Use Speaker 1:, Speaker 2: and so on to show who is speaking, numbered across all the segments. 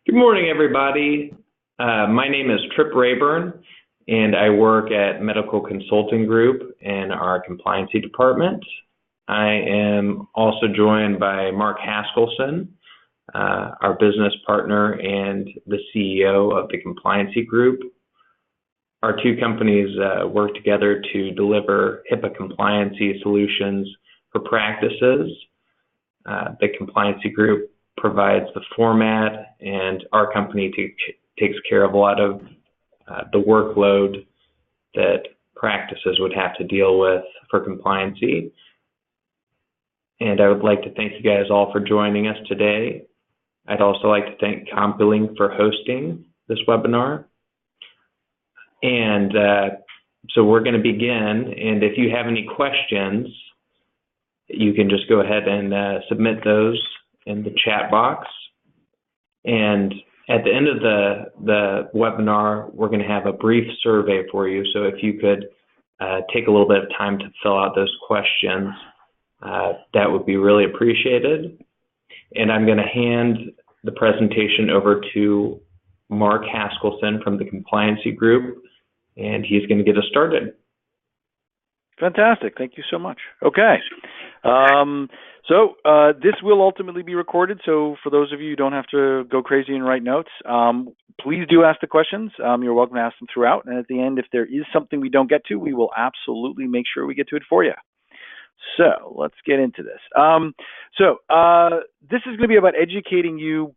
Speaker 1: Good morning, everybody. My name is Trip Rayburn, and I work at Medical Consulting Group in our Compliancy department. I am also joined by Mark Haskelson, our business partner and the CEO of the Compliancy Group. Our two companies work together to deliver HIPAA compliancy solutions for practices. The Compliancy Group provides the format, and our company takes care of a lot of the workload that practices would have to deal with for compliancy. And I would like to thank you guys all for joining us today. I'd also like to thank CompuLink for hosting this webinar. And so we're going to begin, and if you have any questions, you can just go ahead and submit those in the chat box. And at the end of the webinar, we're going to have a brief survey for you. So if you could take a little bit of time to fill out those questions, that would be really appreciated. And I'm going to hand the presentation over to Mark Haskelson from the Compliancy Group, and he's going to get us started.
Speaker 2: Fantastic. Thank you so much. Okay. This will ultimately be recorded, so for those of you who don't have to go crazy and write notes, please do ask the questions. You're welcome to ask them throughout, and at the end, if there is something we don't get to, we will absolutely make sure we get to it for you. So let's get into this. This is going to be about educating you,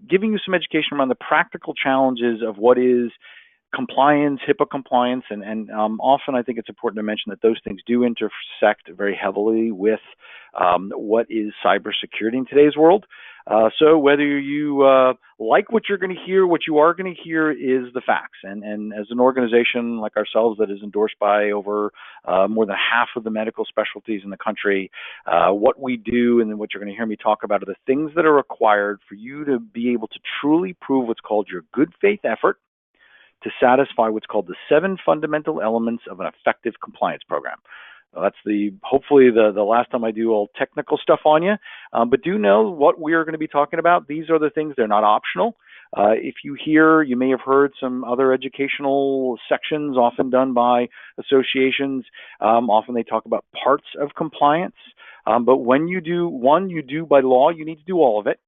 Speaker 2: giving you some education around the practical challenges of what is compliance, HIPAA compliance, and often I think it's important to mention that those things do intersect very heavily with what is cybersecurity in today's world. So whether you like what you're going to hear, what you are going to hear is the facts. And as an organization like ourselves that is endorsed by over more than half of the medical specialties in the country, what we do and then what you're going to hear me talk about are the things that are required for you to be able to truly prove what's called your good faith effort to satisfy what's called the 7 fundamental elements of an effective compliance program. That's hopefully the last time I do all technical stuff on you, but do know what we are going to be talking about. These are the things, they're not optional. If you may have heard some other educational sections often done by associations. Often they talk about parts of compliance, but when you do, one, you do by law, you need to do all of it.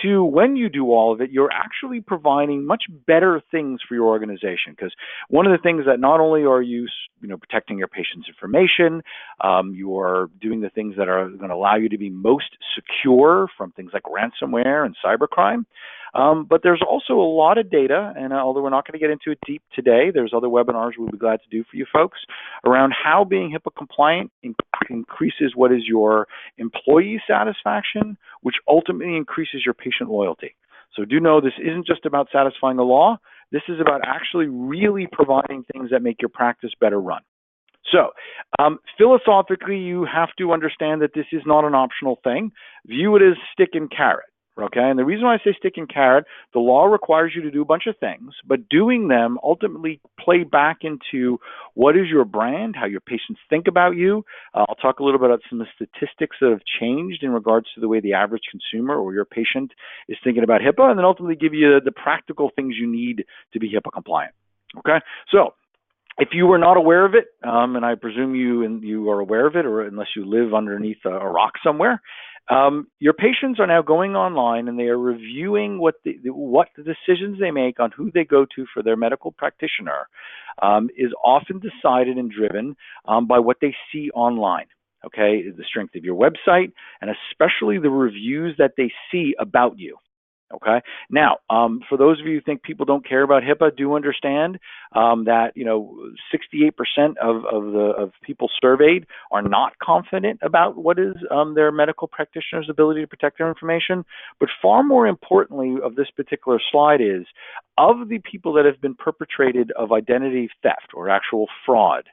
Speaker 2: 2, when you do all of it, you're actually providing much better things for your organization, because one of the things that not only are you protecting your patient's information, you are doing the things that are going to allow you to be most secure from things like ransomware and cybercrime. But there's also a lot of data, and although we're not going to get into it deep today, there's other webinars we'll be glad to do for you folks around how being HIPAA compliant increases what is your employee satisfaction, which ultimately increases your patient loyalty. So do know this isn't just about satisfying the law. This is about actually really providing things that make your practice better run. So philosophically, you have to understand that this is not an optional thing. View it as stick and carrot. Okay, and the reason why I say stick and carrot, the law requires you to do a bunch of things, but doing them ultimately play back into what is your brand, how your patients think about you. I'll talk a little bit about some of the statistics that have changed in regards to the way the average consumer or your patient is thinking about HIPAA, and then ultimately give you the practical things you need to be HIPAA compliant. Okay, so if you were not aware of it, and I presume you are aware of it, or unless you live underneath a rock somewhere, your patients are now going online and they are reviewing what the decisions they make on who they go to for their medical practitioner is often decided and driven by what they see online. Okay, the strength of your website and especially the reviews that they see about you. Okay. Now, for those of you who think people don't care about HIPAA, do understand that 68% of people surveyed are not confident about what is their medical practitioner's ability to protect their information. But far more importantly of this particular slide is, of the people that have been perpetrated of identity theft or actual fraud,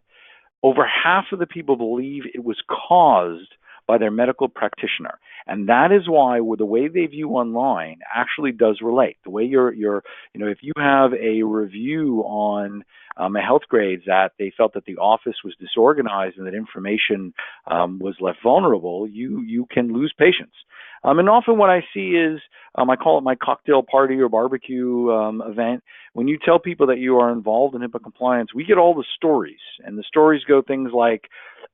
Speaker 2: over half of the people believe it was caused by their medical practitioner. And that is why the way they view online actually does relate. The way if you have a review on a health grades that they felt that the office was disorganized and that information was left vulnerable, you can lose patients. And often what I see is, I call it my cocktail party or barbecue event. When you tell people that you are involved in HIPAA compliance, we get all the stories, and the stories go things like,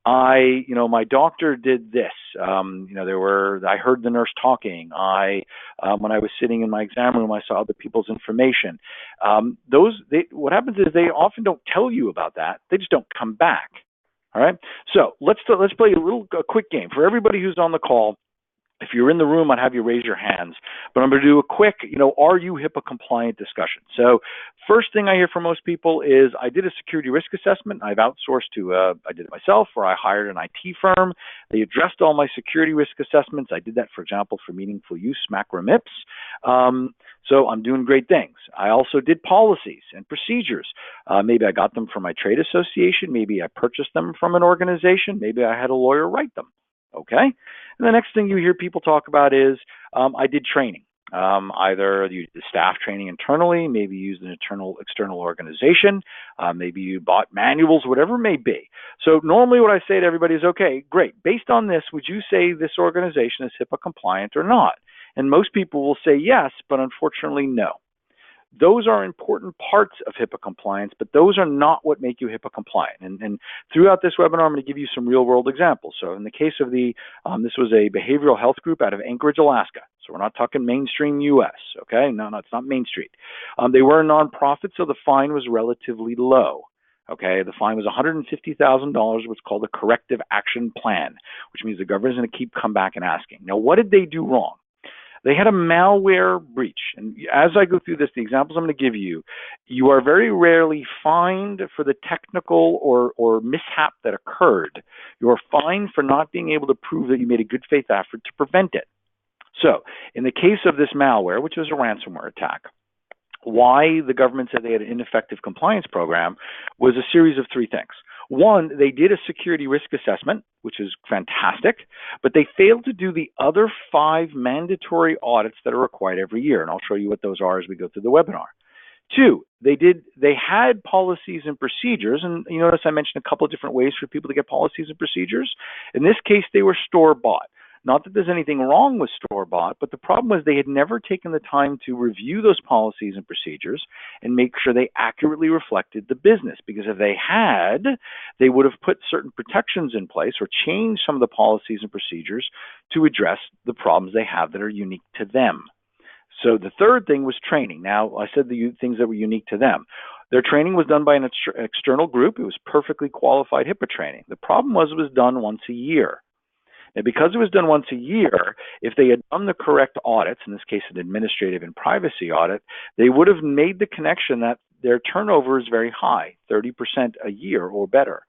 Speaker 2: my doctor did this. I heard the nurse talking. When I was sitting in my exam room, I saw other people's information. What happens is they often don't tell you about that. They just don't come back. All right. So let's play a quick game for everybody who's on the call. If you're in the room, I'd have you raise your hands. But I'm going to do a quick, are you HIPAA compliant discussion. So first thing I hear from most people is, I did a security risk assessment. I've outsourced I did it myself, or I hired an IT firm. They addressed all my security risk assessments. I did that, for example, for Meaningful Use, macro MIPS. So I'm doing great things. I also did policies and procedures. Maybe I got them from my trade association. Maybe I purchased them from an organization. Maybe I had a lawyer write them. Okay. And the next thing you hear people talk about is, I did training. Either you did staff training internally, maybe you used an external organization, maybe you bought manuals, whatever it may be. So normally what I say to everybody is, okay, great. Based on this, would you say this organization is HIPAA compliant or not? And most people will say yes, but unfortunately no. Those are important parts of HIPAA compliance, but those are not what make you HIPAA compliant. And throughout this webinar, I'm going to give you some real-world examples. So in the case of this was a behavioral health group out of Anchorage, Alaska. So we're not talking mainstream U.S., okay? No, it's not Main Street. They were a nonprofit, so the fine was relatively low. Okay, the fine was $150,000, what's called a corrective action plan, which means the government is going to come back and asking. Now, what did they do wrong? They had a malware breach. And as I go through this, the examples I'm going to give you, you are very rarely fined for the technical or mishap that occurred. You are fined for not being able to prove that you made a good faith effort to prevent it. So in the case of this malware, which was a ransomware attack, why the government said they had an ineffective compliance program was a series of three things. One, they did a security risk assessment, which is fantastic, but they failed to do the other 5 mandatory audits that are required every year, and I'll show you what those are as we go through the webinar. 2, they had policies and procedures, and you notice I mentioned a couple of different ways for people to get policies and procedures. In this case, they were store-bought. Not that there's anything wrong with store-bought, but the problem was they had never taken the time to review those policies and procedures and make sure they accurately reflected the business. Because if they had, they would have put certain protections in place or changed some of the policies and procedures to address the problems they have that are unique to them. So the third thing was training. Now, I said the things that were unique to them. Their training was done by an external group. It was perfectly qualified HIPAA training. The problem was it was done once a year. Now, because it was done once a year, if they had done the correct audits, in this case an administrative and privacy audit, they would have made the connection that their turnover is very high, 30% a year or better.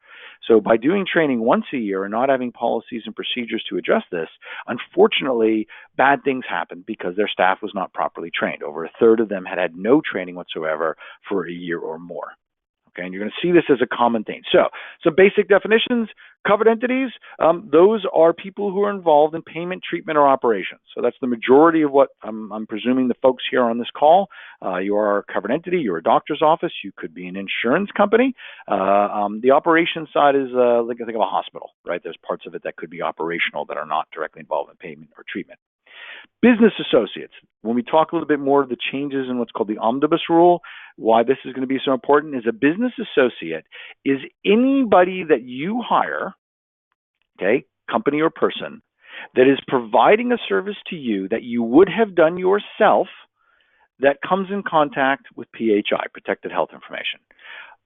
Speaker 2: So by doing training once a year and not having policies and procedures to address this, unfortunately, bad things happened because their staff was not properly trained. Over a third of them had had no training whatsoever for a year or more. Okay, and you're going to see this as a common thing. So some basic definitions: covered entities, those are people who are involved in payment, treatment, or operations. So that's the majority of what I'm presuming the folks here on this call. You are a covered entity, you're a doctor's office, you could be an insurance company. The operations side is like think of a hospital, right? There's parts of it that could be operational that are not directly involved in payment or treatment. Business associates. When we talk a little bit more of the changes in what's called the omnibus rule, why this is going to be so important is a business associate is anybody that you hire, okay, company or person, that is providing a service to you that you would have done yourself that comes in contact with PHI, protected health information.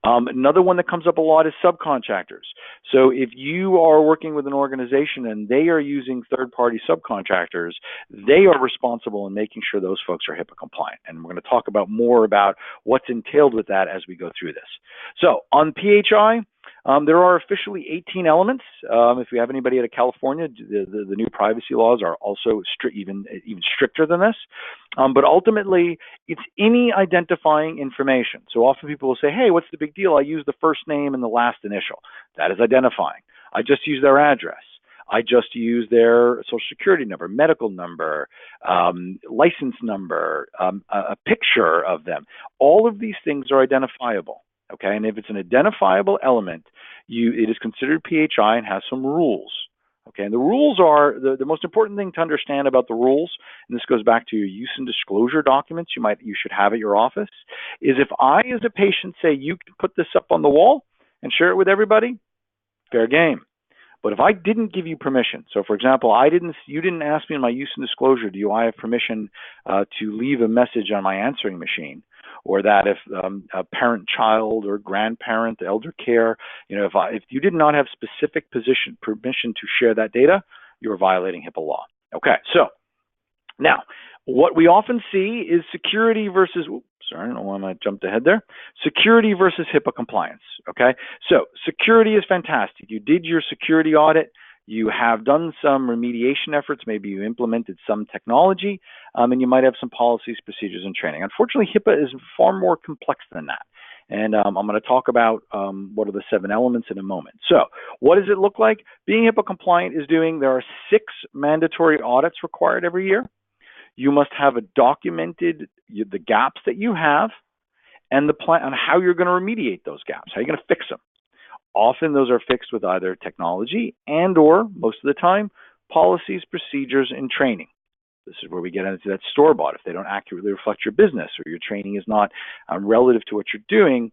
Speaker 2: Another one that comes up a lot is subcontractors. So if you are working with an organization and they are using third-party subcontractors, they are responsible in making sure those folks are HIPAA compliant. And we're going to talk about more about what's entailed with that as we go through this. So on PHI, there are officially 18 elements. If we have anybody out of California, the new privacy laws are also even stricter than this. But ultimately, it's any identifying information. So often people will say, hey, what's the big deal? I use the first name and the last initial. That is identifying. I just use their address. I just use their social security number, medical number, license number, a picture of them. All of these things are identifiable. Okay, and if it's an identifiable element, it is considered PHI and has some rules. Okay, and the rules are the most important thing to understand about the rules, and this goes back to your use and disclosure documents you should have at your office, is if I as a patient say you can put this up on the wall and share it with everybody, fair game. But if I didn't give you permission, so for example, you didn't ask me in my use and disclosure, do I have permission to leave a message on my answering machine? Or that if a parent, child, or grandparent, elder care, if you did not have specific permission to share that data, you're violating HIPAA law. Okay, so now what we often see is security versus, sorry, I don't know why I jumped ahead there. Security versus HIPAA compliance, okay? So security is fantastic. You did your security audit. You have done some remediation efforts. Maybe you implemented some technology, and you might have some policies, procedures, and training. Unfortunately, HIPAA is far more complex than that. And I'm going to talk about what are the 7 elements in a moment. So what does it look like? Being HIPAA compliant is there are 6 mandatory audits required every year. You must have documented the gaps that you have and the plan on how you're going to remediate those gaps, how you're going to fix them. Often those are fixed with either technology and or, most of the time, policies, procedures, and training. This is where we get into that store-bought. If they don't accurately reflect your business or your training is not relative to what you're doing,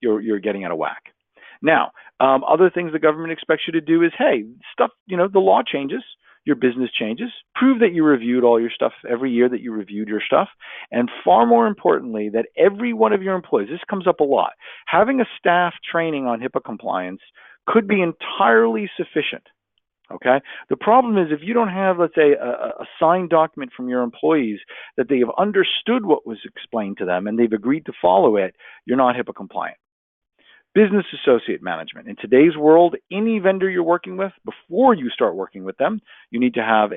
Speaker 2: you're getting out of whack. Now, other things the government expects you to do is, hey, stuff, the law changes, your business changes, prove that you reviewed all your stuff every year that you reviewed your stuff, and far more importantly, that every one of your employees, this comes up a lot, having a staff training on HIPAA compliance could be entirely sufficient. Okay. The problem is if you don't have, let's say, a signed document from your employees that they have understood what was explained to them and they've agreed to follow it, you're not HIPAA compliant. Business associate management. In today's world, any vendor you're working with, before you start working with them, you need to have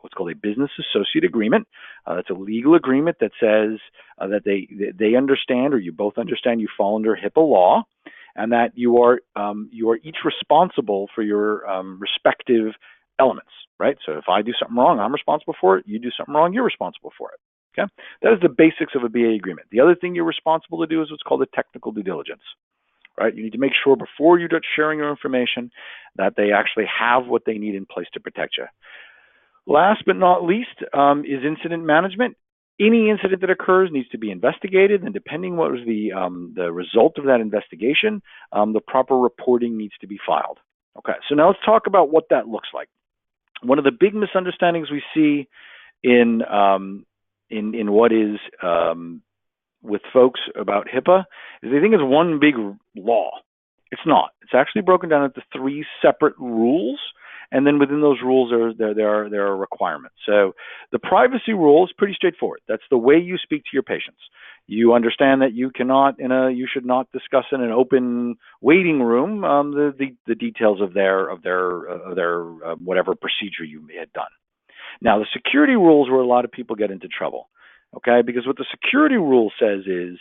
Speaker 2: what's called a business associate agreement. That's a legal agreement that says that they understand, or you both understand, you fall under HIPAA law, and that you are each responsible for your respective elements. Right. So if I do something wrong, I'm responsible for it. You do something wrong, you're responsible for it. Okay. That is the basics of a BA agreement. The other thing you're responsible to do is what's called a technical due diligence. Right? You need to make sure before you start sharing your information that they actually have what they need in place to protect you. Last but not least is incident management. Any incident that occurs needs to be investigated, and depending what was the result of that investigation, the proper reporting needs to be filed. Okay, so now let's talk about what that looks like. One of the big misunderstandings we see in what is with folks about HIPAA is they think it's one big law. It's not. It's actually broken down into 3 separate rules, and then within those rules there are requirements. So the privacy rule is pretty straightforward. That's the way you speak to your patients. You understand that you should not discuss in an open waiting room the details of their whatever procedure you had done. Now the security rules where a lot of people get into trouble. Okay, because what the security rule says is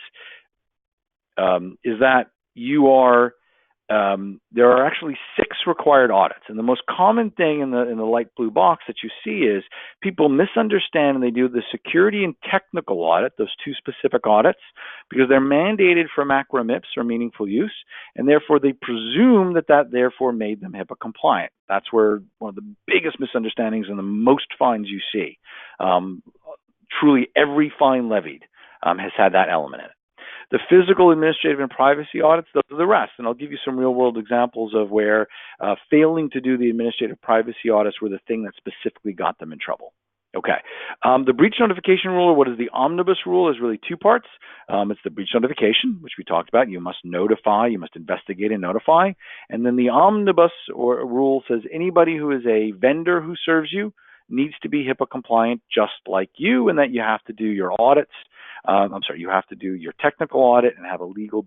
Speaker 2: that there are actually 6 required audits, and the most common thing in the light blue box that you see is people misunderstand and they do the security and technical audit, those 2 specific audits, because they're mandated from MIPS or meaningful use, and therefore they presume that therefore made them HIPAA compliant. That's where one of the biggest misunderstandings and the most fines you see. Truly every fine levied has had that element in it. The physical, administrative, and privacy audits, those are the rest. And I'll give you some real-world examples of where failing to do the administrative privacy audits were the thing that specifically got them in trouble. Okay. The breach notification rule, or what is the omnibus rule, is really 2 parts. It's the breach notification, which we talked about. You must notify, you must investigate and notify. And then the omnibus rule says anybody who is a vendor who serves you needs to be HIPAA compliant just like you, and that you have to do your audits. You have to do your technical audit and have a legal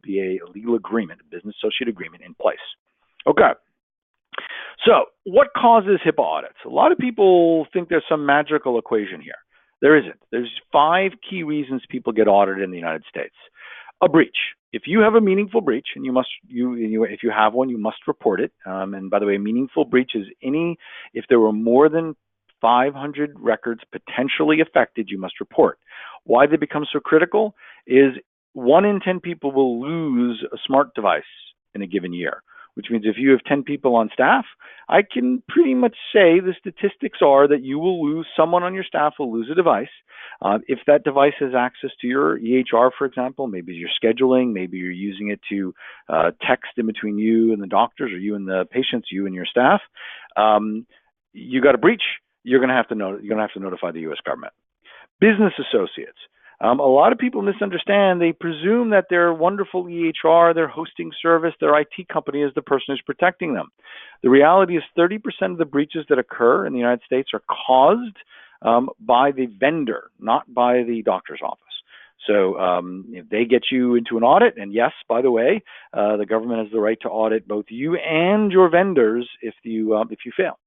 Speaker 2: agreement, a business associate agreement in place. Okay. So what causes HIPAA audits? A lot of people think there's some magical equation here. There isn't. There's 5 key reasons people get audited in the United States. A breach. if you have a meaningful breach, and if you have one, you must report it. And by the way, a meaningful breach is if there were more than 500 records potentially affected, you must report. Why they become so critical is 1 in 10 people will lose a smart device in a given year, which means if you have 10 people on staff, I can pretty much say the statistics are that someone on your staff will lose a device. If that device has access to your EHR, for example, maybe you're scheduling, maybe you're using it to text in between you and the doctors, or you and the patients, you and your staff, you got a breach, you're going to have to notify the U.S. government. Business associates. A lot of people misunderstand. They presume that their wonderful EHR, their hosting service, their IT company is the person who's protecting them. The reality is 30% of the breaches that occur in the United States are caused by the vendor, not by the doctor's office. So if they get you into an audit, and yes, by the way, the government has the right to audit both you and your vendors if you fail.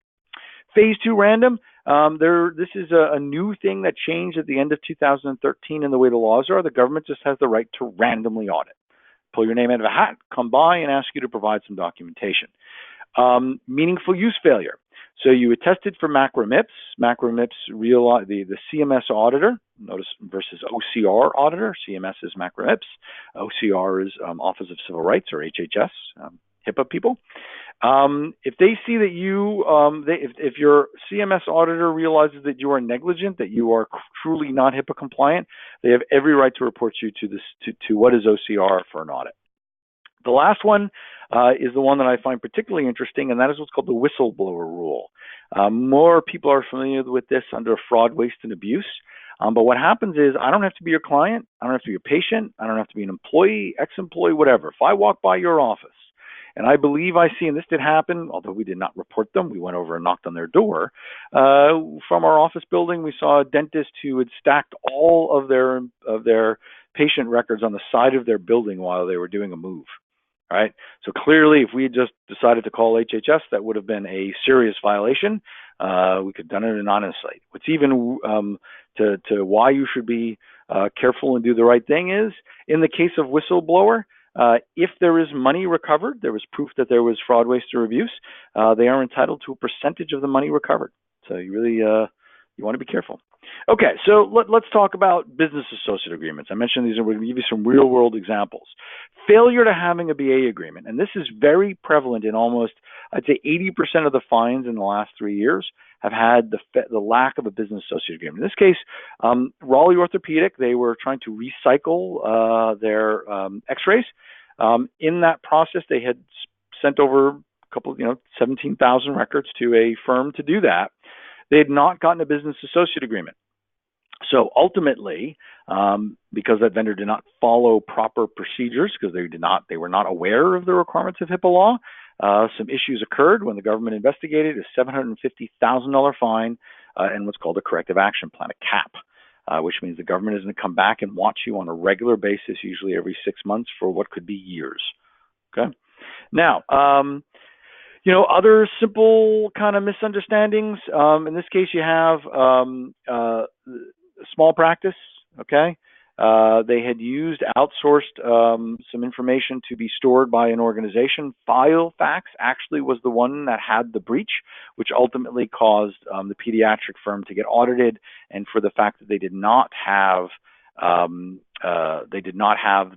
Speaker 2: Phase 2 random. This is a new thing that changed at the end of 2013 in the way the laws are. The government just has the right to randomly audit. Pull your name out of a hat, come by, and ask you to provide some documentation. Meaningful use failure. So you attested for macro-MIPS. Macro-MIPS, the CMS auditor, notice, versus OCR auditor. CMS is macro-MIPS. OCR is Office of Civil Rights, or HHS, HIPAA people. If they see that if your CMS auditor realizes that you are negligent, that you are truly not HIPAA compliant, they have every right to report you to what is OCR for an audit. The last one is the one that I find particularly interesting, and that is what's called the whistleblower rule. More people are familiar with this under fraud, waste, and abuse. But what happens is I don't have to be your client, I don't have to be your patient, I don't have to be an employee, ex-employee, whatever. If I walk by your office, and I believe I see, and this did happen, although we did not report them, we went over and knocked on their door. From our office building, we saw a dentist who had stacked all of their patient records on the side of their building while they were doing a move. Right? So clearly, if we had just decided to call HHS, that would have been a serious violation. We could have done it anonymously. What's even to why you should be careful and do the right thing is, in the case of whistleblower, if there is money recovered, there was proof that there was fraud, waste, or abuse, they are entitled to a percentage of the money recovered. So you really you want to be careful. Okay, so let's talk about business associate agreements. I mentioned these, and we're going to give you some real-world examples. Failure to having a BA agreement, and this is very prevalent in almost, I'd say 80% of the fines in the last 3 years have had the lack of a business associate agreement. In this case, Raleigh Orthopedic, they were trying to recycle their x-rays. In that process, they had sent over a couple, 17,000 records to a firm to do that. They had not gotten a business associate agreement. So ultimately, because that vendor did not follow proper procedures, because they were not aware of the requirements of HIPAA law, some issues occurred. When the government investigated, a $750,000 fine and what's called a corrective action plan, a CAP, which means the government is going to come back and watch you on a regular basis, usually every 6 months, for what could be years. Okay. Now, other simple kind of misunderstandings. In this case, you have small practice. Okay. They had outsourced some information to be stored by an organization. Filefax actually was the one that had the breach, which ultimately caused the pediatric firm to get audited, and for the fact that they did not have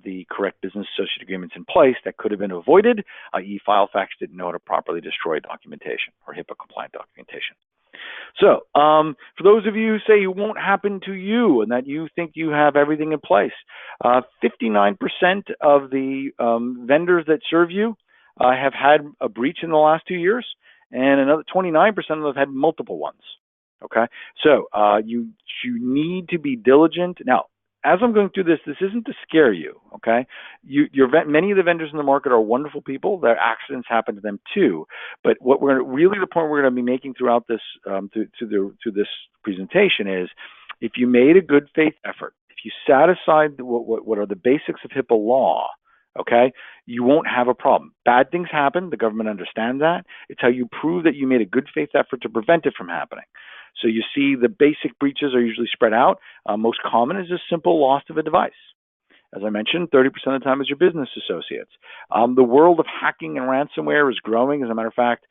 Speaker 2: the correct business associate agreements in place that could have been avoided, i.e. Filefax didn't know how to properly destroy documentation or HIPAA compliant documentation. So for those of you who say it won't happen to you and that you think you have everything in place, 59% of the vendors that serve you have had a breach in the last 2 years, and another 29% of them have had multiple ones. Okay, so you need to be diligent. Now, as I'm going through this isn't to scare you, okay? Many of the vendors in the market are wonderful people. Their accidents happen to them too. But the point we're going to be making throughout this, through this presentation is, if you made a good faith effort, if you satisfied what are the basics of HIPAA law, okay, you won't have a problem. Bad things happen. The government understands that. It's how you prove that you made a good faith effort to prevent it from happening. So you see the basic breaches are usually spread out. Most common is a simple loss of a device. as I mentioned, 30% of the time is your business associates. The world of hacking and ransomware is growing. As a matter of fact,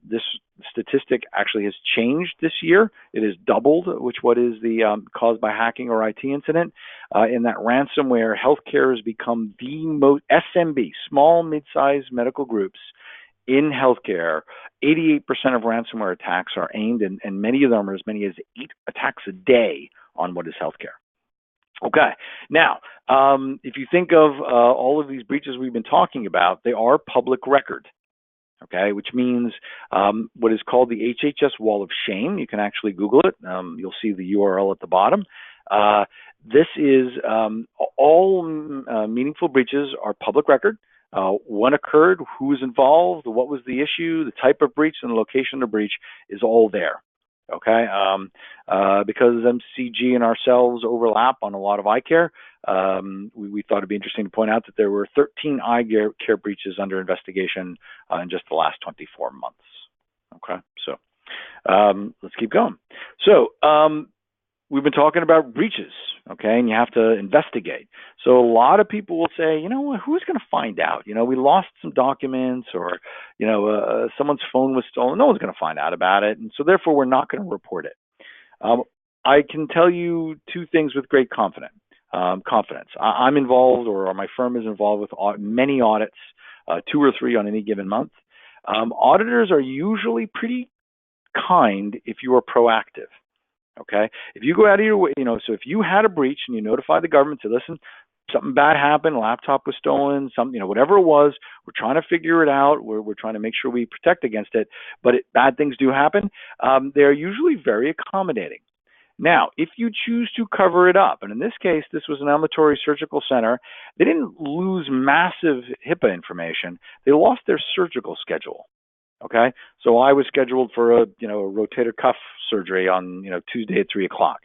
Speaker 2: this statistic actually has changed this year. It has doubled, what is the caused by hacking or IT incident. In that ransomware, healthcare has become the most SMB, small, mid-sized medical groups in healthcare. 88% of ransomware attacks are aimed, and many of them are as many as 8 attacks a day on what is healthcare. Okay, now, if you think of all of these breaches we've been talking about, they are public record. Okay, which means what is called the HHS Wall of Shame. You can actually Google it. You'll see the URL at the bottom. This is all meaningful breaches are public record. When occurred, who was involved, what was the issue, the type of breach, and the location of breach is all there. Okay, because MCG and ourselves overlap on a lot of eye care, we thought it'd be interesting to point out that there were 13 eye care breaches under investigation in just the last 24 months. Okay, so let's keep going. So we've been talking about breaches, okay, and you have to investigate. So a lot of people will say, you know, who's going to find out? You know, we lost some documents, or, you know, someone's phone was stolen. No one's going to find out about it, and so therefore we're not going to report it. I can tell you 2 things with great confidence. I'm involved, or my firm is involved with many audits, 2 or 3 on any given month. Auditors are usually pretty kind if you are proactive. Okay, if you go out of your way, you know, so if you had a breach and you notify the government, say, listen, something bad happened, laptop was stolen, you know, whatever it was, we're trying to figure it out. We're trying to make sure we protect against it, but bad things do happen. They're usually very accommodating. Now, if you choose to cover it up, and in this case, this was an ambulatory surgical center, they didn't lose massive HIPAA information. They lost their surgical schedule. Okay, so I was scheduled for a rotator cuff surgery on Tuesday at 3 o'clock.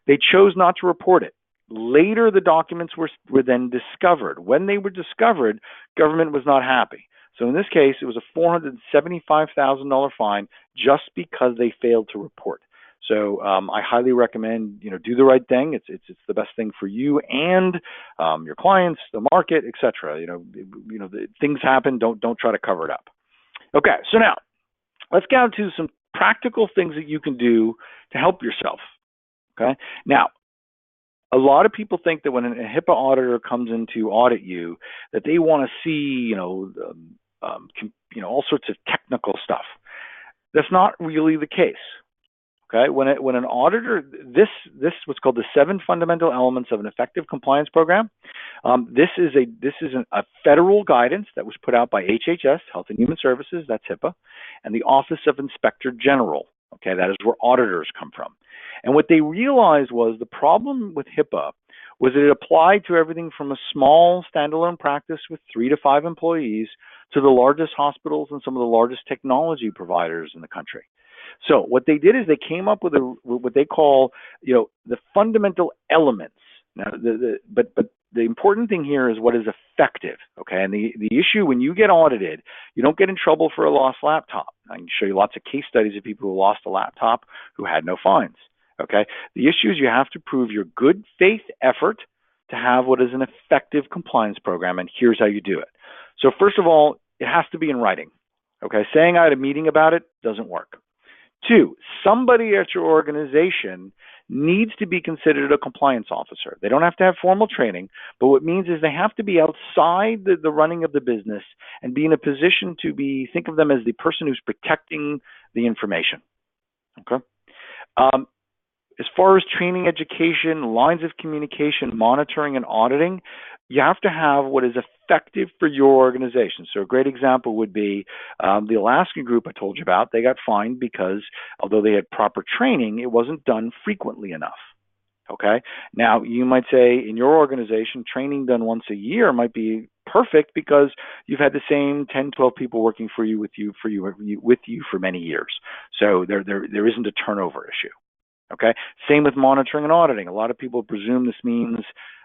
Speaker 2: They chose not to report it. Later, the documents were then discovered. When they were discovered, government was not happy. So in this case, it was a $475,000 fine just because they failed to report. So I highly recommend do the right thing. It's the best thing for you and your clients, the market, etc. Things happen. Don't try to cover it up. Okay, so now let's get on to some practical things that you can do to help yourself. Okay, now a lot of people think that when a HIPAA auditor comes in to audit you, that they want to see all sorts of technical stuff. That's not really the case. Okay, when an auditor, this what's called the 7 fundamental elements of an effective compliance program. This is a federal guidance that was put out by HHS, Health and Human Services, that's HIPAA, and the Office of Inspector General. Okay, that is where auditors come from. And what they realized was the problem with HIPAA was that it applied to everything from a small standalone practice with 3 to 5 employees to the largest hospitals and some of the largest technology providers in the country. So what they did is they came up with what they call, the fundamental elements. Now, but the important thing here is what is effective, okay? And the issue when you get audited, you don't get in trouble for a lost laptop. I can show you lots of case studies of people who lost a laptop who had no fines, okay? The issue is you have to prove your good faith effort to have what is an effective compliance program, and here's how you do it. So first of all, it has to be in writing, okay? Saying I had a meeting about it doesn't work. 2, somebody at your organization needs to be considered a compliance officer. They don't have to have formal training, but what it means is they have to be outside the running of the business and be in a position to think of them as the person who's protecting the information. Okay. As far as training, education, lines of communication, monitoring, and auditing, you have to have what is effective for your organization. So a great example would be the Alaskan group I told you about. They got fined because although they had proper training, it wasn't done frequently enough. Okay. Now you might say in your organization, training done once a year might be perfect because you've had the same 10, 12 people working for you with you for many years. So there isn't a turnover issue. Okay. Same with monitoring and auditing. A lot of people presume this means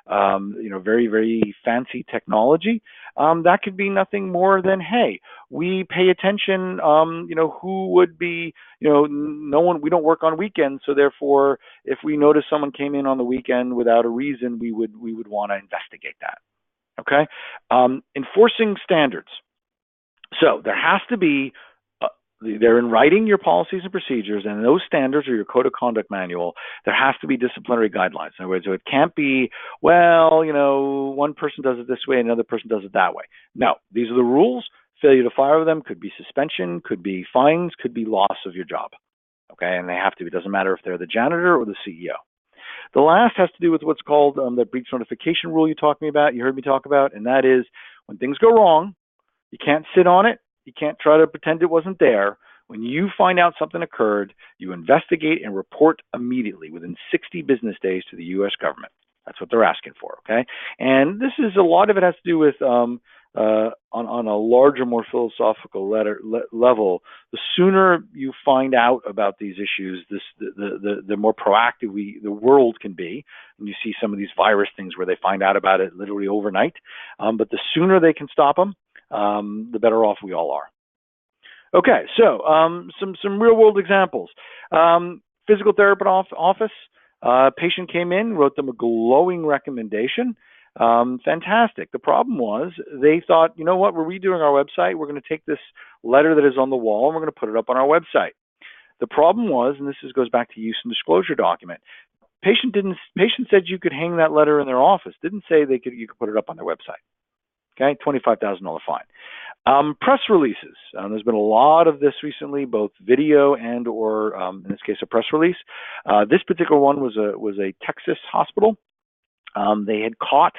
Speaker 2: very, very fancy technology. That could be nothing more than, hey, we pay attention, who would be, no one, we don't work on weekends, so therefore, if we notice someone came in on the weekend without a reason, we would want to investigate that. Okay, enforcing standards. So there has to be, they're in writing your policies and procedures, and those standards or your code of conduct manual, there has to be disciplinary guidelines. In other words, so it can't be, well, one person does it this way, another person does it that way. No, these are the rules. Failure to fire them could be suspension, could be fines, could be loss of your job. Okay, and they have to be. It doesn't matter if they're the janitor or the CEO. The last has to do with what's called the breach notification rule you heard me talk about, and that is when things go wrong, you can't sit on it. You can't try to pretend it wasn't there. When you find out something occurred, you investigate and report immediately within 60 business days to the U.S. government. That's what they're asking for, okay? And this is, a lot of it has to do with, on a larger, more philosophical level, the sooner you find out about these issues, the more proactive the world can be. And you see some of these virus things where they find out about it literally overnight. But the sooner they can stop them, the better off we all are. Okay, so some real world examples. Physical therapy office, patient came in, wrote them a glowing recommendation. Fantastic. The problem was they thought, you know what, we're redoing our website. We're going to take this letter that is on the wall and we're going to put it up on our website. The problem was, and this goes back to use and disclosure document. Patient said you could hang that letter in their office. Didn't say you could put it up on their website. Okay, $25,000 fine. Press releases. There's been a lot of this recently, both video and or in this case a press release. This particular one was a Texas hospital. They had caught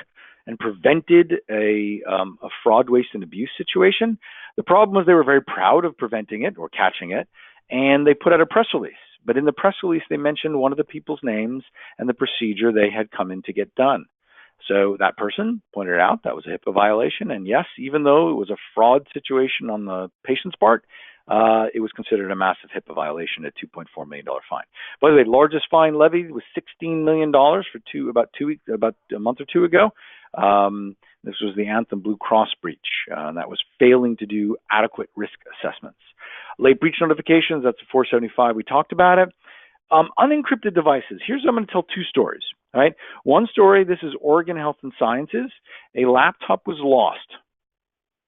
Speaker 2: and prevented a fraud, waste, and abuse situation. The problem was they were very proud of preventing it or catching it, and they put out a press release. But in the press release, they mentioned one of the people's names and the procedure they had come in to get done. So that person pointed out that was a HIPAA violation, and yes, even though it was a fraud situation on the patient's part, it was considered a massive HIPAA violation at $2.4 million fine. By the way, the largest fine levied was $16 million for about a month or two ago. This was the Anthem Blue Cross breach, and that was failing to do adequate risk assessments. Late breach notifications, that's a 475. We talked about it. Unencrypted devices. I'm going to tell two stories. Right? One story, this is Oregon Health and Sciences. A laptop was lost.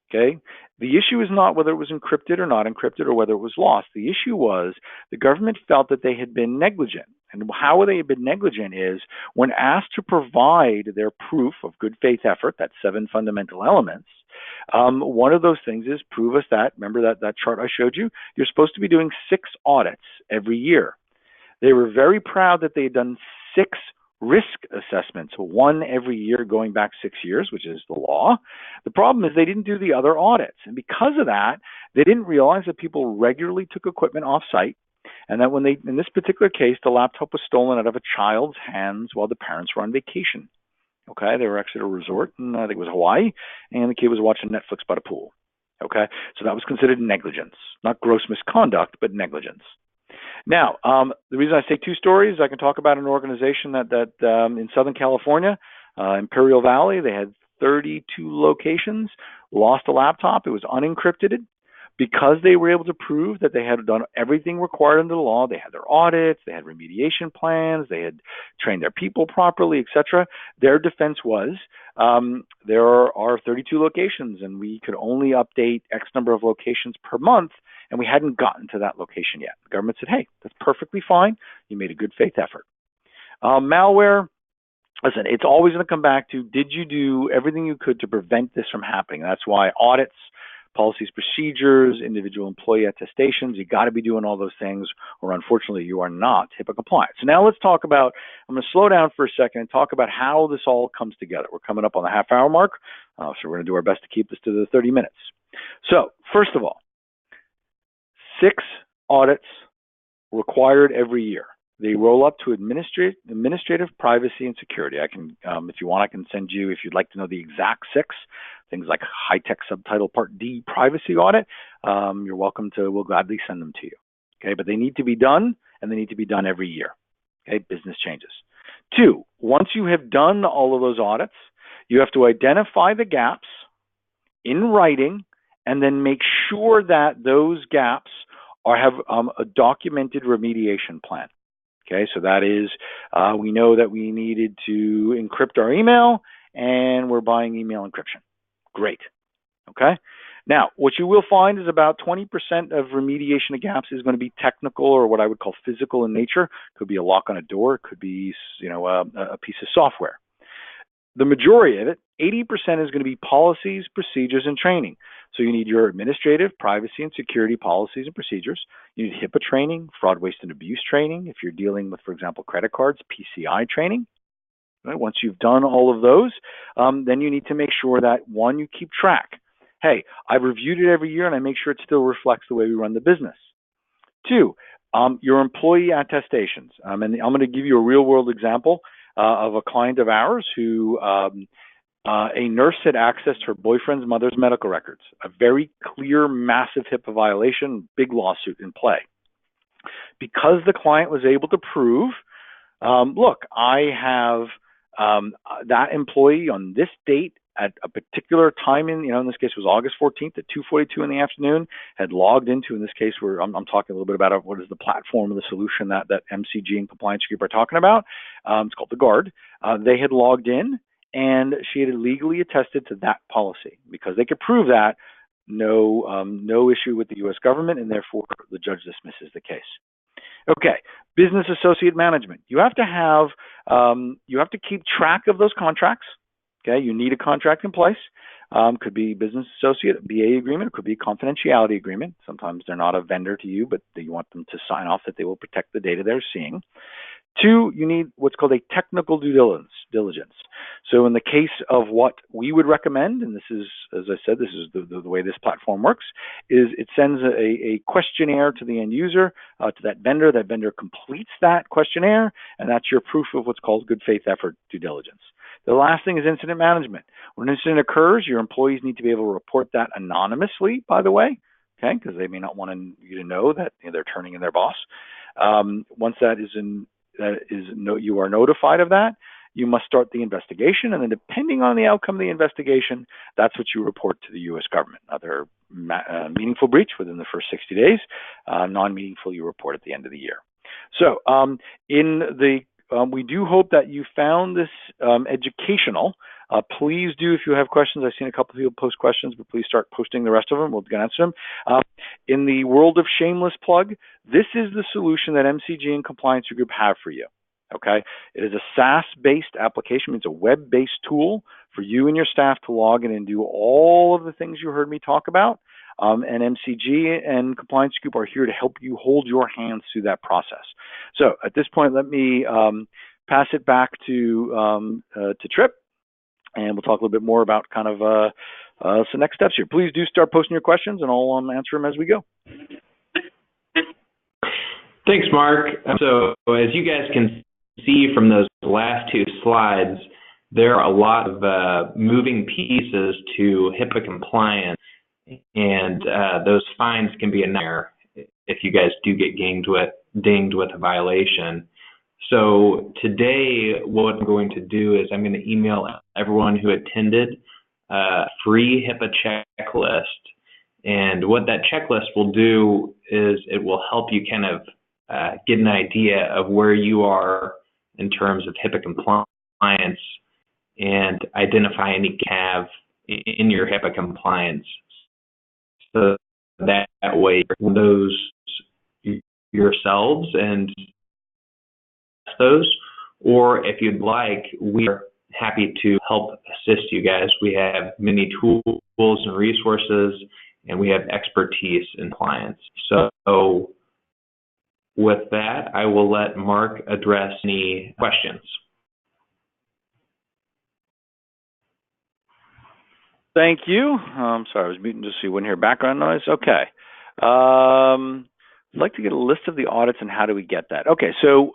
Speaker 2: Okay? The issue is not whether it was encrypted or not encrypted or whether it was lost. The issue was the government felt that they had been negligent. And how they had been negligent is when asked to provide their proof of good faith effort, that's 7 fundamental elements, one of those things is prove us that, remember that chart I showed you? You're supposed to be doing 6 audits every year. They were very proud that they had done 6 risk assessments, 1 every year going back 6 years, which is the law. The problem is they didn't do the other audits. And because of that, they didn't realize that people regularly took equipment off site. And that in this particular case, the laptop was stolen out of a child's hands while the parents were on vacation. Okay, they were actually at a resort, and I think it was Hawaii, and the kid was watching Netflix by the pool. Okay, so that was considered negligence, not gross misconduct, but negligence. Now, the reason I say 2 stories, I can talk about an organization that in Southern California, Imperial Valley, they had 32 locations, lost a laptop. It was unencrypted. Because they were able to prove that they had done everything required under the law, they had their audits, they had remediation plans, they had trained their people properly, etc. Their defense was, there are 32 locations and we could only update X number of locations per month, and we hadn't gotten to that location yet. The government said, hey, that's perfectly fine. You made a good faith effort. Malware, listen, it's always going to come back to, did you do everything you could to prevent this from happening? That's why audits, policies, procedures, individual employee attestations, you got to be doing all those things, or unfortunately you are not HIPAA compliant. So now let's talk about, I'm going to slow down for a second and talk about how this all comes together. We're coming up on the half-hour mark, so we're going to do our best to keep this to the 30 minutes. So first of all, 6 audits required every year. They roll up to administrative privacy and security. I can, if you want, I can send you, if you'd like to know the exact 6, things like high-tech subtitle Part D privacy audit, you're welcome to, we'll gladly send them to you. Okay, but they need to be done, and they need to be done every year. Okay, business changes. Two, once you have done all of those audits, you have to identify the gaps in writing and then make sure that those gaps have a documented remediation plan. Okay, so that is, we know that we needed to encrypt our email and we're buying email encryption. Great. Okay. Now, what you will find is about 20% of remediation of gaps is going to be technical or what I would call physical in nature. It could be a lock on a door. It could be, a piece of software. The majority of it, 80%, is going to be policies, procedures, and training. So you need your administrative, privacy, and security policies and procedures. You need HIPAA training, fraud, waste, and abuse training. If you're dealing with, for example, credit cards, PCI training. Right? Once you've done all of those, then you need to make sure that, one, you keep track. Hey, I've reviewed it every year and I make sure it still reflects the way we run the business. Two, your employee attestations. And I'm going to give you a real world example of a client of ours who a nurse had accessed her boyfriend's mother's medical records. A very clear, massive HIPAA violation, big lawsuit in play. Because the client was able to prove, look, I have that employee on this date at a particular time in this case was August 14th at 2:42 in the afternoon, had logged into, in this case, where I'm talking a little bit about what is the platform of the solution that MCG and Compliance Group are talking about. It's called the Guard. They had logged in and she had legally attested to that policy. Because they could prove that, no issue with the U.S. government, and therefore the judge dismisses the case. Okay, business associate management. You have to keep track of those contracts. Okay, you need a contract in place. Could be business associate, BA agreement, it could be a confidentiality agreement. Sometimes they're not a vendor to you, but you want them to sign off that they will protect the data they're seeing. Two, you need what's called a technical due diligence. So in the case of what we would recommend, and this is, as I said, this is the way this platform works, is it sends a questionnaire to the end user, to that vendor. That vendor completes that questionnaire, and that's your proof of what's called good faith effort due diligence. The last thing is incident management. When an incident occurs, your employees need to be able to report that anonymously, by the way, okay, because they may not want you to know that they're turning in their boss. Once you are notified of that, you must start the investigation, and then depending on the outcome of the investigation, that's what you report to the U.S. government. Either meaningful breach within the first 60 days, non-meaningful you report at the end of the year. So we do hope that you found this educational. Please do, if you have questions. I've seen a couple of people post questions, but please start posting the rest of them. We'll answer them. In the world of shameless plug, this is the solution that MCG and Compliance Group have for you. Okay, it is a SaaS-based application. It's a web-based tool for you and your staff to log in and do all of the things you heard me talk about. And MCG and Compliance Group are here to help you hold your hands through that process. So at this point, let me pass it back to Trip, and we'll talk a little bit more about kind of some next steps here. Please do start posting your questions, and I'll answer them as we go.
Speaker 1: Thanks, Mark. So as you guys can see from those last two slides, there are a lot of moving pieces to HIPAA compliance, and those fines can be a nightmare if you guys do get dinged with a violation. So today, what I'm going to do is I'm going to email everyone who attended a free HIPAA checklist. And what that checklist will do is it will help you kind of get an idea of where you are in terms of HIPAA compliance and identify any gap in your HIPAA compliance. So that way, those yourselves and those, or if you'd like, we are happy to help assist you guys. We have many tools and resources, and we have expertise in compliance. So with that, I will let Mark address any questions.
Speaker 2: Thank you. Sorry, I was muting to see when here. Background noise. Okay. I'd like to get a list of the audits, and how do we get that? Okay, so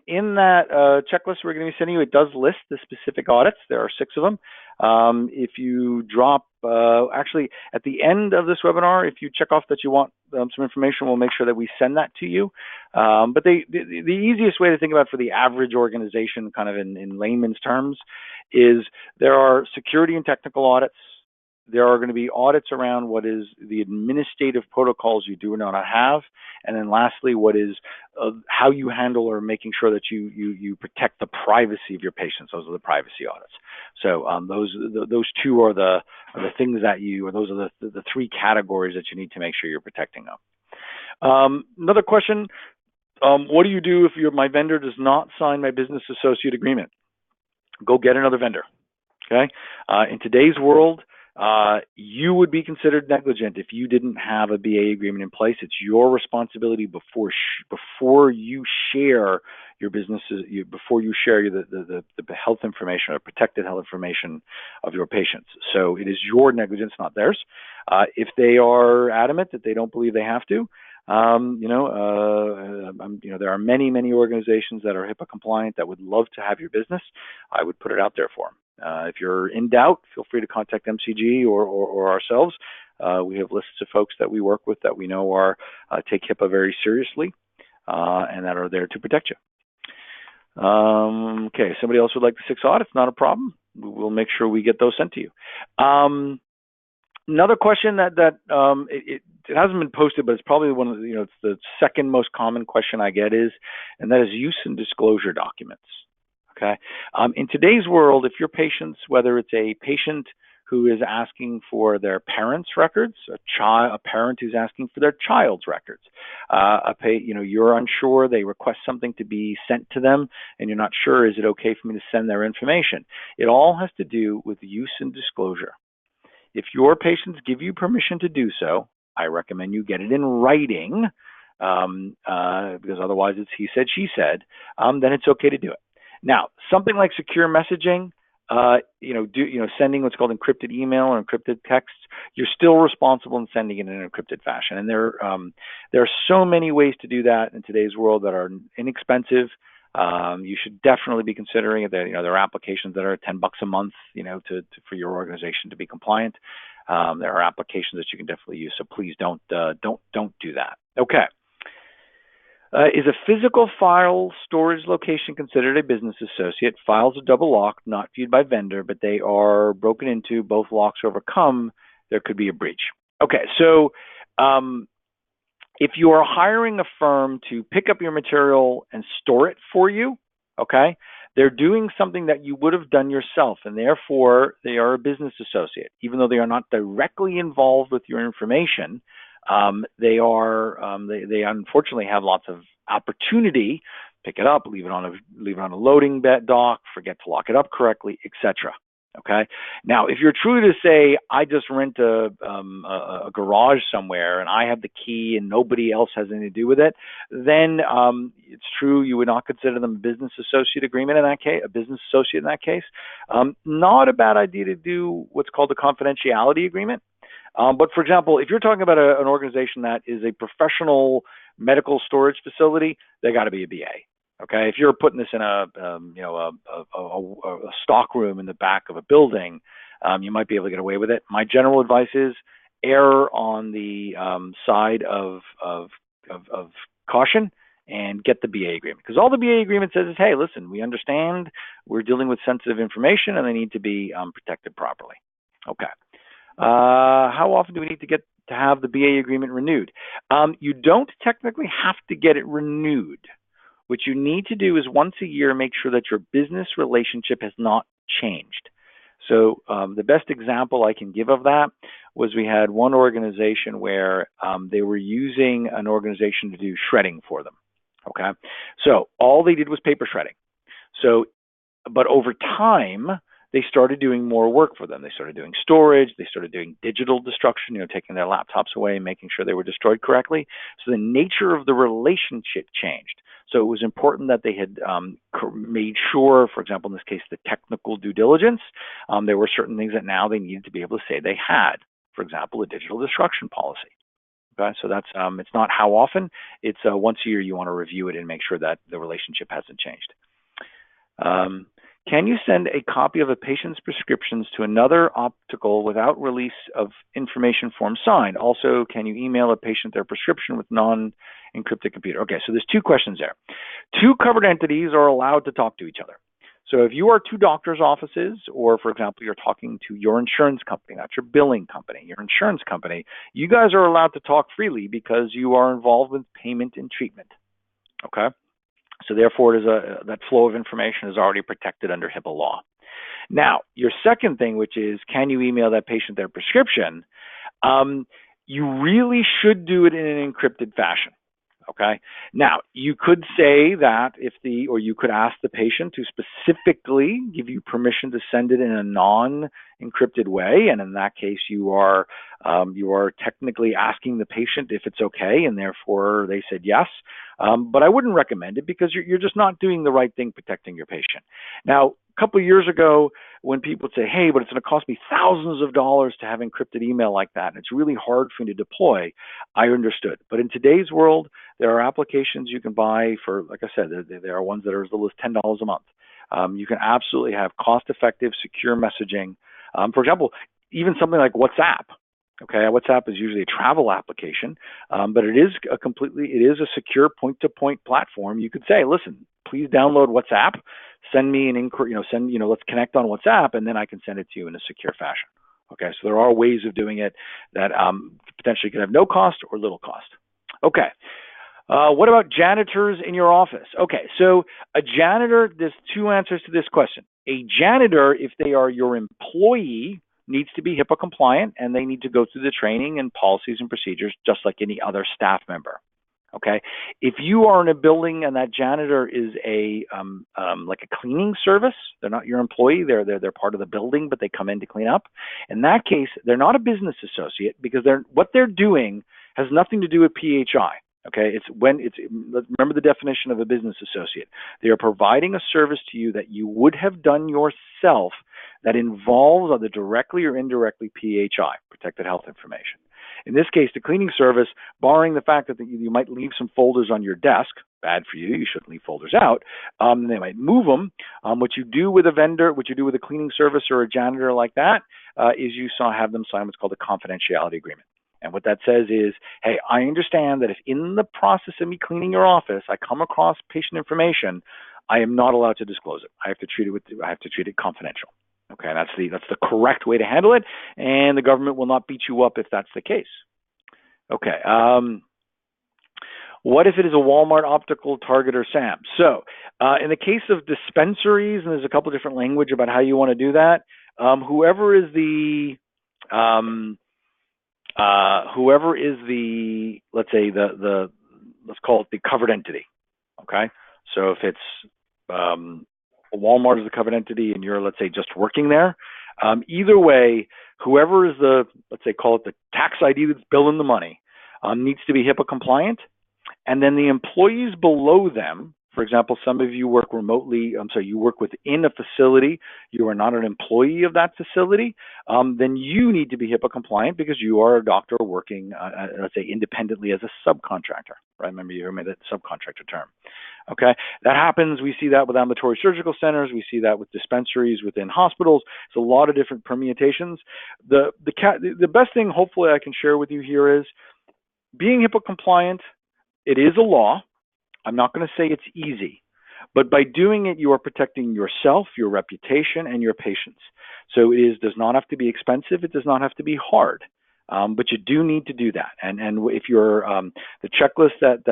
Speaker 2: in that checklist we're going to be sending you, it does list the specific audits. There are 6 of them. If you drop, actually, at the end of this webinar, if you check off that you want some information, we'll make sure that we send that to you. But the easiest way to think about it for the average organization, kind of in layman's terms, is there are security and technical audits. There are going to be audits around what is the administrative protocols you do not have, and then lastly, what is how you handle or making sure that you protect the privacy of your patients. Those are the privacy audits. So those 2 are the things that those are the 3 categories that you need to make sure you're protecting them. Another question: what do you do if my vendor does not sign my business associate agreement? Go get another vendor. Okay. In today's world, you would be considered negligent if you didn't have a BA agreement in place. It's your responsibility before you share your businesses, before you share the health information or protected health information of your patients. So it is your negligence, not theirs. If they are adamant that they don't believe they have to, there are many organizations that are HIPAA compliant that would love to have your business. I would put it out there for them. If you're in doubt, feel free to contact MCG or ourselves. We have lists of folks that we work with that we know take HIPAA very seriously and that are there to protect you. Okay, somebody else would like the 6 audits, not a problem. We'll make sure we get those sent to you. Another question that it hasn't been posted, but it's probably one of the, it's the second most common question I get and that is use and disclosure documents. Okay. In today's world, if your patients, whether it's a patient who is asking for their parents' records, a parent who's asking for their child's records, you're unsure, they request something to be sent to them, and you're not sure, is it okay for me to send their information? It all has to do with use and disclosure. If your patients give you permission to do so, I recommend you get it in writing, because otherwise it's he said, she said, then it's okay to do it. Now, something like secure messaging, sending what's called encrypted email or encrypted texts, you're still responsible in sending it in an encrypted fashion. And there are so many ways to do that in today's world that are inexpensive. You should definitely be considering it. There are applications that are $10 a month, for your organization to be compliant. There are applications that you can definitely use. So please don't do that. Okay. Is a physical file storage location considered a business associate? Files are double locked, not viewed by vendor, but they are broken into, both locks overcome, there could be a breach. Okay, so if you are hiring a firm to pick up your material and store it for you, okay, they're doing something that you would have done yourself, and therefore they are a business associate. Even though they are not directly involved with your information, they unfortunately have lots of opportunity. Pick it up, leave it on a loading dock, forget to lock it up correctly, etc. Okay. Now, if you're truly to say, I just rent a garage somewhere and I have the key and nobody else has anything to do with it, then it's true you would not consider them a business associate agreement in that case, a business associate in that case. Not a bad idea to do what's called a confidentiality agreement. But for example, if you're talking about an organization that is a professional medical storage facility, they got to be a BA. Okay, if you're putting this in a stock room in the back of a building, you might be able to get away with it. My general advice is err on the side of caution and get the BA agreement, because all the BA agreement says is, hey, listen, we understand we're dealing with sensitive information and they need to be protected properly. Okay. How often do we need to have the BA agreement renewed? You don't technically have to get it renewed. What you need to do is once a year make sure that your business relationship has not changed. So the best example I can give of that was we had one organization where they were using an organization to do shredding for them. Okay, so all they did was paper shredding. But over time, they started doing more work for them. They started doing storage. They started doing digital destruction, taking their laptops away and making sure they were destroyed correctly. So the nature of the relationship changed. So it was important that they had made sure, for example, in this case, the technical due diligence, there were certain things that now they needed to be able to say they had. For example, a digital destruction policy. Okay, so that's it's not how often, it's once a year you want to review it and make sure that the relationship hasn't changed. Can you send a copy of a patient's prescriptions to another optical without release of information form signed? Also, can you email a patient their prescription with non-encrypted computer? Okay, so there's two questions there. Two covered entities are allowed to talk to each other. So if you are two doctors' offices, or for example, you're talking to your insurance company, not your billing company, your insurance company, you guys are allowed to talk freely because you are involved with payment and treatment. Okay? So therefore, that flow of information is already protected under HIPAA law. Now, your second thing, which is, can you email that patient their prescription? You really should do it in an encrypted fashion. Okay. Now, you could say that or you could ask the patient to specifically give you permission to send it in a non-encrypted way, and in that case, you are technically asking the patient if it's okay, and therefore they said yes. But I wouldn't recommend it because you're just not doing the right thing protecting your patient. Now, a couple of years ago, when people would say, hey, but it's going to cost me thousands of dollars to have encrypted email like that, and it's really hard for me to deploy, I understood. But in today's world, there are applications you can buy for, like I said, there are ones that are as little as $10 a month. You can absolutely have cost-effective, secure messaging. For example, even something like WhatsApp. Okay, WhatsApp is usually a travel application, but it is a secure point-to-point platform. You could say, listen, please download WhatsApp, send me an inquiry, let's connect on WhatsApp, and then I can send it to you in a secure fashion. Okay, so there are ways of doing it that potentially can have no cost or little cost. Okay. What about janitors in your office? Okay, so a janitor, there's two answers to this question. A janitor, if they are your employee, needs to be HIPAA compliant, and they need to go through the training and policies and procedures just like any other staff member. Okay, if you are in a building and that janitor is like a cleaning service, they're not your employee, they're part of the building, but they come in to clean up. In that case, they're not a business associate because what they're doing has nothing to do with PHI. Okay, remember the definition of a business associate. They are providing a service to you that you would have done yourself that involves either directly or indirectly PHI, protected health information. In this case, the cleaning service, barring the fact that you might leave some folders on your desk, bad for you, you shouldn't leave folders out, they might move them. What you do with a vendor, what you do with a cleaning service or a janitor like that, is you have them sign what's called a confidentiality agreement. And what that says is, hey, I understand that if in the process of me cleaning your office, I come across patient information, I am not allowed to disclose it. I have to treat it confidential. Okay, that's the correct way to handle it, and the government will not beat you up if that's the case. Okay, what if it is a Walmart, optical, Target, or Sam's? So, in the case of dispensaries, and there's a couple of different language about how you want to do that, whoever is the let's say let's call it the covered entity. Okay, so if it's Walmart is the covered entity and you're, let's say, just working there, either way, whoever is let's say, call it the tax ID that's billing the money, needs to be HIPAA compliant. And then the employees below them, for example, some of you work remotely, you work within a facility, you are not an employee of that facility, then you need to be HIPAA compliant because you are a doctor working, let's say, independently as a subcontractor. Right? Remember, you heard that subcontractor term. Okay, that happens. We see that with ambulatory surgical centers. We see that with dispensaries within hospitals. It's a lot of different permutations. The best thing, hopefully, I can share with you here is being HIPAA compliant. It is a law. I'm not going to say it's easy, but by doing it, you are protecting yourself, your reputation, and your patients. So it does not have to be expensive. It does not have to be hard, but you do need to do that. And if you're the checklist that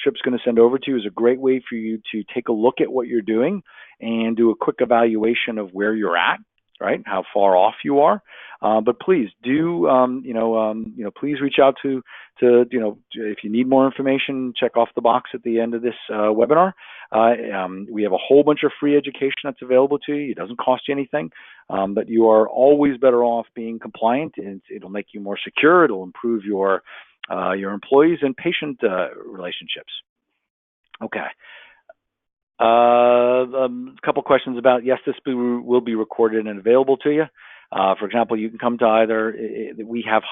Speaker 2: Trip's going to send over to you is a great way for you to take a look at what you're doing and do a quick evaluation of where you're at. Right, how far off you are, but please do, please reach out to, if you need more information, check off the box at the end of this webinar. We have a whole bunch of free education that's available to you. It doesn't cost you anything, but you are always better off being compliant, and it'll make you more secure. It'll improve your employees and patient relationships. Okay. A couple questions about, yes, this will be recorded and available to you. For example, you can come to we have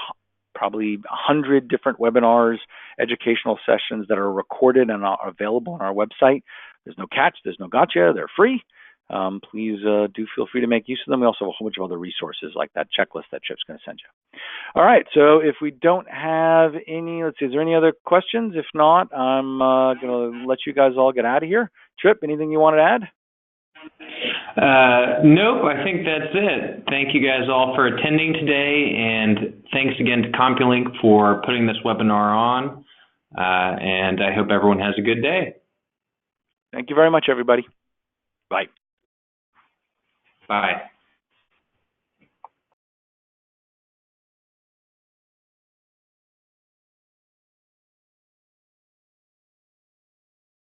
Speaker 2: probably 100 different webinars, educational sessions that are recorded and are available on our website. There's no catch, there's no gotcha, they're free. Please do feel free to make use of them. We also have a whole bunch of other resources like that checklist that Chip's going to send you. All right, so if we don't have any, let's see, is there any other questions? If not, I'm going to let you guys all get out of here. Chip, anything you wanted to add?
Speaker 1: Nope, I think that's it. Thank you guys all for attending today, and thanks again to CompuLink for putting this webinar on, and I hope everyone has a good day.
Speaker 2: Thank you very much, everybody. Bye.
Speaker 1: Bye.